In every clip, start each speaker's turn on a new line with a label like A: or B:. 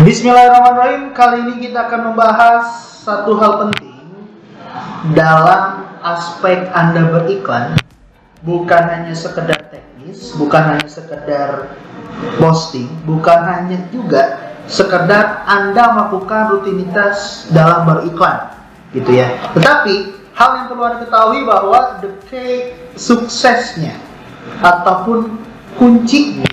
A: Bismillahirrahmanirrahim. Kali ini kita akan membahas satu hal penting dalam aspek Anda beriklan. Bukan hanya sekedar teknis, bukan hanya sekedar posting, bukan hanya juga sekedar Anda melakukan rutinitas dalam beriklan, gitu ya. Tetapi hal yang perlu Anda ketahui bahwa the key suksesnya ataupun kuncinya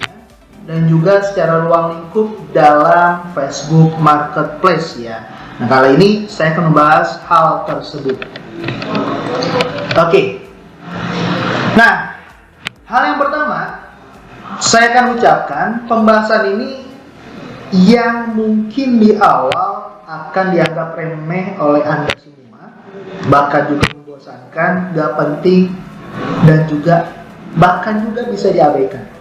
A: dan juga secara ruang lingkup dalam Facebook Marketplace ya. Nah, kali ini saya akan membahas hal tersebut. Oke. Nah, hal yang pertama saya akan ucapkan pembahasan ini yang mungkin di awal akan dianggap remeh oleh Anda semua, bahkan juga membosankan, gak penting, dan juga bahkan juga bisa diabaikan.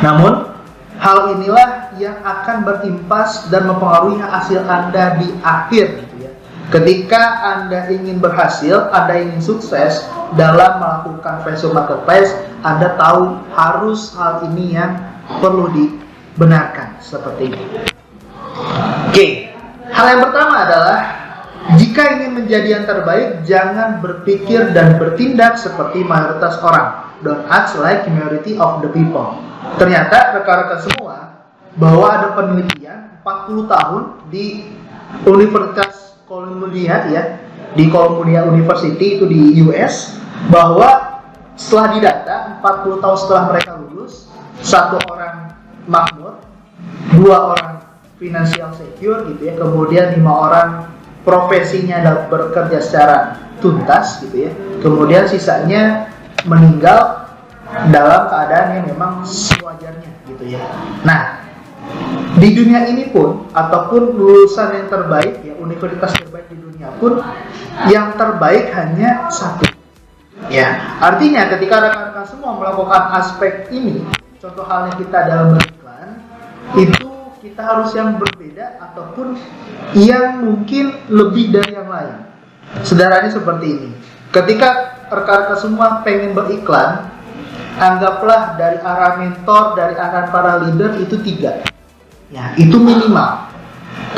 A: Namun, hal inilah yang akan berimpas dan mempengaruhi hasil Anda di akhir, gitu ya. Ketika Anda ingin berhasil, Anda ingin sukses dalam melakukan Facebook Marketplace, Anda tahu harus hal ini yang perlu dibenarkan seperti ini. Oke, hal yang pertama adalah jika ingin menjadi yang terbaik, jangan berpikir dan bertindak seperti mayoritas orang. Don't act like majority of the people. Ternyata rekan-rekan semua bahwa ada penelitian 40 tahun di Universitas Columbia ya, di Columbia University itu di US, bahwa setelah didata 40 tahun setelah mereka lulus, 1 orang makmur, 2 orang financial secure gitu ya, kemudian 5 orang profesinya adalah bekerja secara tuntas gitu ya, kemudian sisanya meninggal dalam keadaan yang memang sewajarnya gitu ya. Nah, di dunia ini pun ataupun lulusan yang terbaik ya, universitas terbaik di dunia pun yang terbaik hanya 1. Ya, artinya ketika rekan-rekan semua melakukan aspek ini, contoh halnya kita dalam beriklan, itu kita harus yang berbeda ataupun yang mungkin lebih dari yang lain. Sederhananya seperti ini. Ketika rekan-rekan semua pengen beriklan, anggaplah dari arah mentor, dari arah para leader itu 3. Ya, itu minimal.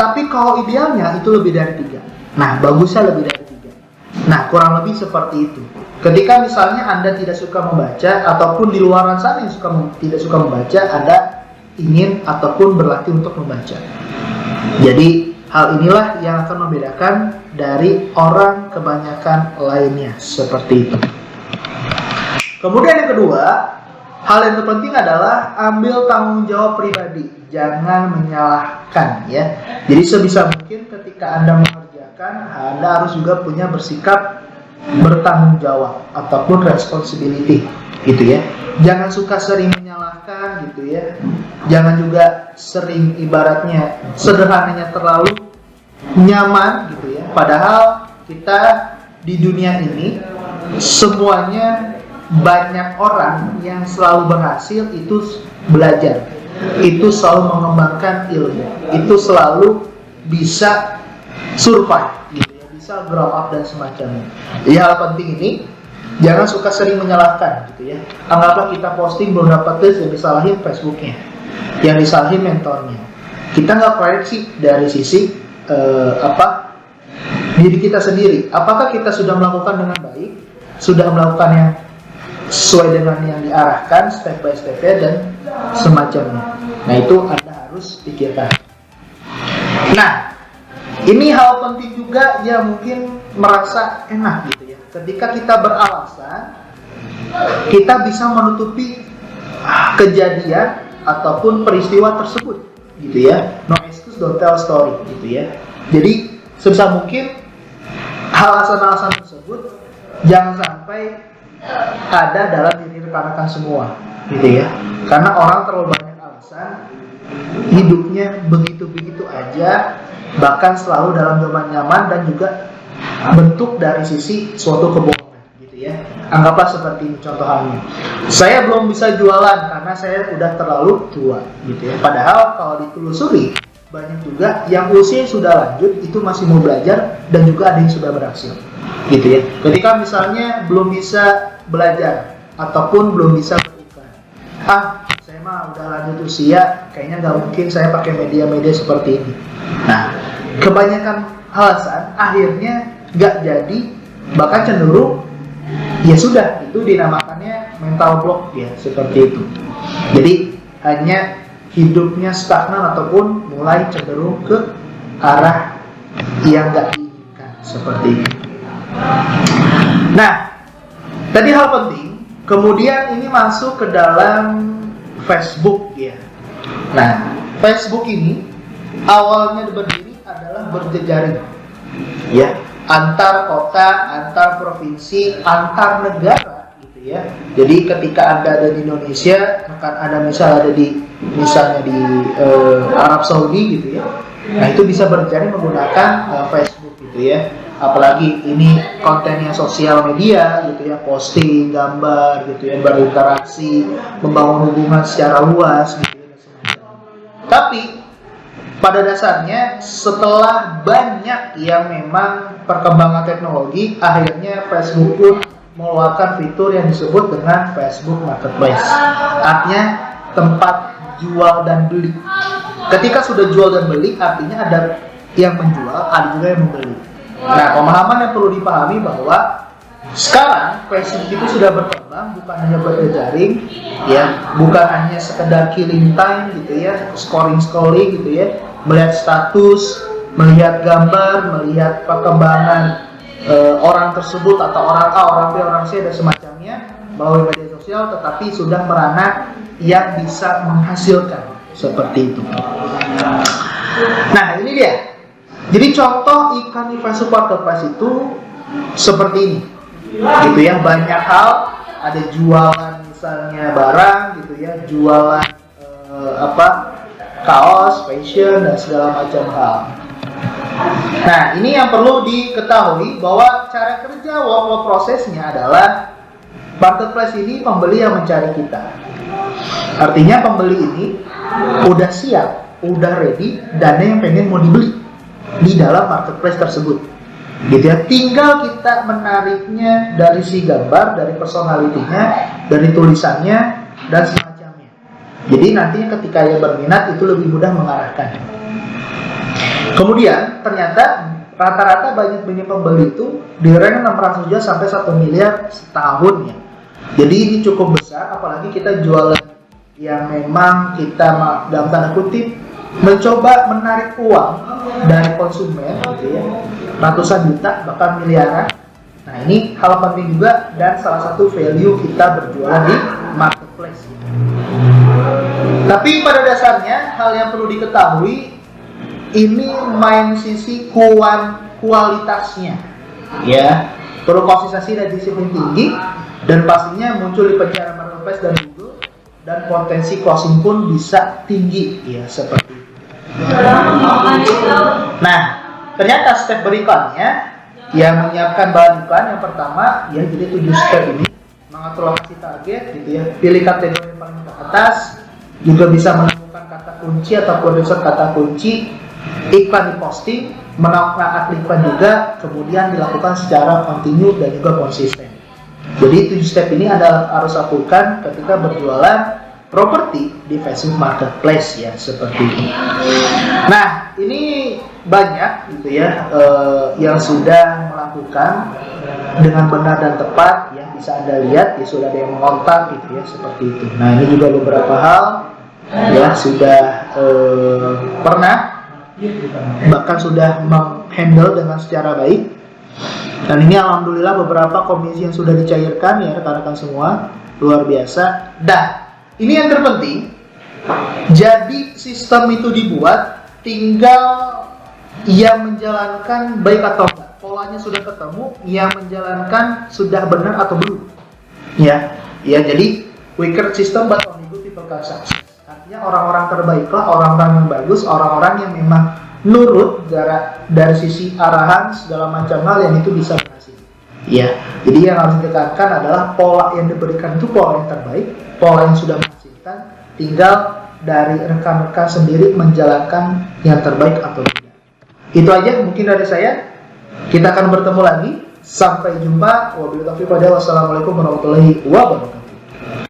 A: Tapi kalau idealnya itu lebih dari 3. Nah, bagusnya lebih dari 3. Nah, kurang lebih seperti itu. Ketika misalnya Anda tidak suka membaca ataupun di luaran sana yang tidak suka membaca, Anda ingin ataupun berlatih untuk membaca. Jadi hal inilah yang akan membedakan dari orang kebanyakan lainnya seperti itu. Kemudian yang kedua, hal yang terpenting adalah ambil tanggung jawab pribadi, jangan menyalahkan ya. Jadi sebisa mungkin ketika Anda mengerjakan, Anda harus juga punya bersikap bertanggung jawab ataupun responsibility gitu ya. Jangan suka sering menyalahkan gitu ya. Jangan juga sering ibaratnya sederhananya terlalu nyaman gitu ya. Padahal kita di dunia ini semuanya banyak orang yang selalu berhasil itu belajar, itu selalu mengembangkan ilmu, itu selalu bisa survive gitu ya, bisa grow up dan semacamnya. Jadi hal penting ini jangan suka sering menyalahkan gitu ya. Anggaplah kita posting belum dapat tes, yang disalahin Facebooknya, yang disalahin mentornya. Kita nggak koreksi dari sisi diri kita sendiri. Apakah kita sudah melakukan dengan baik, sudah melakukan yang sesuai dengan yang diarahkan step by step dan semacamnya. Nah, itu Anda harus pikirkan. Nah, ini hal penting juga yang mungkin merasa enak gitu ya. Ketika kita beralasan, kita bisa menutupi kejadian ataupun peristiwa tersebut gitu ya. No excuse, don't tell story gitu ya. Jadi sebisa mungkin alasan-alasan tersebut jangan sampai ada dalam diri rekan-rekan semua gitu ya. Karena orang terlalu banyak alasan, hidupnya begitu-begitu aja, bahkan selalu dalam zona nyaman dan juga bentuk dari sisi suatu kebohongan gitu ya. Anggaplah seperti ini contoh halnya. Saya belum bisa jualan karena saya udah terlalu tua gitu ya. Padahal kalau ditelusuri banyak juga yang usia sudah lanjut itu masih mau belajar dan juga ada yang sudah berhasil gitu ya. Ketika misalnya belum bisa belajar ataupun belum bisa beriklan, saya mah udah lanjut usia, kayaknya nggak mungkin saya pakai media-media seperti ini. Nah, kebanyakan alasan akhirnya nggak jadi, bahkan cenderung ya sudah, itu dinamakannya mental block ya, seperti itu. Jadi hanya hidupnya stagnan ataupun mulai cenderung ke arah yang nggak diinginkan, seperti itu. Nah, tadi hal penting, kemudian ini masuk ke dalam Facebook ya. Nah, Facebook ini awalnya berdiri adalah berjejaring ya, antar kota, antar provinsi, antar negara gitu ya. Jadi ketika Anda ada di Indonesia, akan ada misalnya di Arab Saudi gitu ya. Nah, itu bisa berjejaring menggunakan Facebook gitu ya. Apalagi ini kontennya sosial media gitu ya, posting gambar gitu ya, berinteraksi, membangun hubungan secara luas gitu ya, tapi pada dasarnya setelah banyak yang memang perkembangan teknologi, akhirnya Facebook pun mengeluarkan fitur yang disebut dengan Facebook Marketplace. Artinya tempat jual dan beli. Ketika sudah jual dan beli, artinya ada yang menjual, ada juga yang membeli. Nah, pemahaman yang perlu dipahami bahwa sekarang Facebook itu sudah berkembang, bukan hanya berjejaring ya, bukan hanya sekedar killing time gitu ya, scrolling gitu ya, melihat status, melihat gambar, melihat perkembangan orang tersebut atau orang A, orang B, orang C dan semacamnya melalui media sosial, tetapi sudah merana yang bisa menghasilkan seperti itu. Nah, ini dia. Jadi contoh iklan di Facebook Marketplace itu seperti ini, gitu ya. Banyak hal, ada jualan misalnya barang, gitu ya, jualan kaos, fashion dan segala macam hal. Nah, ini yang perlu diketahui bahwa cara kerja workflow prosesnya adalah marketplace ini pembeli yang mencari kita. Artinya pembeli ini udah siap, udah ready, dana yang pengen mau dibeli di dalam marketplace tersebut, gitu ya. Tinggal kita menariknya dari si gambar, dari personalitinya, dari tulisannya dan semacamnya. Jadi nantinya ketika ia berminat itu lebih mudah mengarahkan. Kemudian ternyata rata-rata banyak pembeli itu di rank 600 juta sampai 1 miliar setahun ya. Jadi ini cukup besar, apalagi kita jualan yang memang kita dalam tanda kutip mencoba menarik uang dari konsumen gitu ya, ratusan juta bahkan miliaran. Nah, ini hal penting juga dan salah satu value kita berjualan di marketplace. Tapi pada dasarnya hal yang perlu diketahui, ini main sisi kualitasnya ya, perlu konsistensi dan disiplin tinggi, dan pastinya muncul di pencarian marketplace dan Google, dan potensi closing pun bisa tinggi ya, seperti itu. Nah, ternyata step beriklannya yang menyiapkan bahan iklan yang pertama ya, jadi 7 step ini mengatur lokasi target gitu ya, pilih kategori yang paling ke atas, juga bisa menemukan kata kunci ataupun riset kata kunci, iklan diposting, menakar iklan juga, kemudian dilakukan secara kontinu dan juga konsisten. Jadi 7 step ini adalah harus lakukan ketika berjualan properti di Facebook Marketplace ya, seperti ini. Nah, ini banyak gitu ya yang sudah melakukan dengan benar dan tepat ya, bisa Anda lihat ya, sudah ada yang mengontak gitu ya, seperti itu. Nah, ini juga beberapa hal ya sudah pernah, bahkan sudah menghandle dengan secara baik. Dan ini alhamdulillah beberapa komisi yang sudah dicairkan ya rekan-rekan semua, luar biasa. Dan ini yang terpenting, jadi sistem itu dibuat, tinggal yang menjalankan baik atau enggak. Polanya sudah ketemu, yang menjalankan sudah benar atau belum. Ya, jadi we create system but only good people can succeed. Artinya orang-orang terbaiklah, orang-orang yang bagus, orang-orang yang memang nurut dari sisi arahan segala macam hal yang itu bisa berhasil. Ya, jadi yang harus ditekankan adalah pola yang diberikan itu pola yang terbaik, pola yang sudah menghasilkan, tinggal dari rekan-rekan sendiri menjalankan yang terbaik atau tidak. Itu aja mungkin dari saya. Kita akan bertemu lagi. Sampai jumpa. Wassalamualaikum warahmatullahi wabarakatuh.